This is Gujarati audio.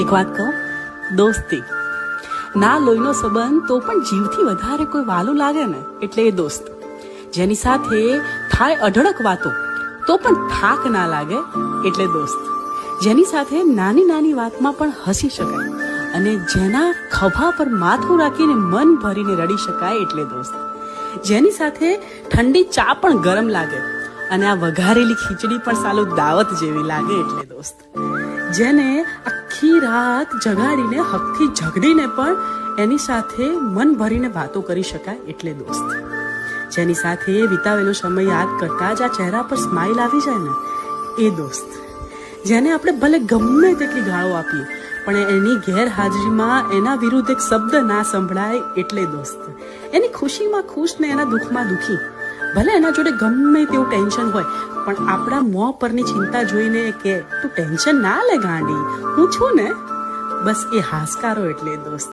એક વાત કહું, દોસ્તી ના લોહીનો સંબંધ તો પણ જીવથી વધારે કોઈ વાલું લાગે ને એટલે એ દોસ્ત. જેની સાથે થાય અઢળક વાતો તો પણ થાક ના લાગે એટલે દોસ્ત. જેની સાથે નાની નાની વાતમાં પણ હસી શકાય અને જેના ખભા પર માથું રાખીને મન ભરીને રડી શકાય એટલે દોસ્ત. જેની સાથે ઠંડી ચા પણ ગરમ લાગે અને આ વઘારેલી ખીચડી પણ સાલું દાવત જેવી લાગે એટલે દોસ્ત. જેને આખી રાત જગાડીને હકથી ઝઘડીને પણ એની સાથે મન ભરીને વાતો કરી શકાય એટલે દોસ્ત. જેની સાથે વિતાવેલો સમય યાદ કરતા જ આ ચહેરા પર સ્માઇલ આવી જાય ને એ દોસ્ત. જેને આપણે ભલે ગમે તેટલી ગાળો આપીએ પણ એની ગેરહાજરીમાં એના વિરુદ્ધ એક શબ્દ ના સંભળાય એટલે દોસ્ત. એની ખુશીમાં ખુશ ને એના દુઃખમાં દુઃખી. ભલે એના જોડે ગમે તેવું ટેન્શન હોય પણ આપણા મોં પરની ચિંતા જોઈને કે તું ટેન્શન ના લે ગાંડી, હું છું ને. બસ એ હાશકારો એટલે દોસ્ત.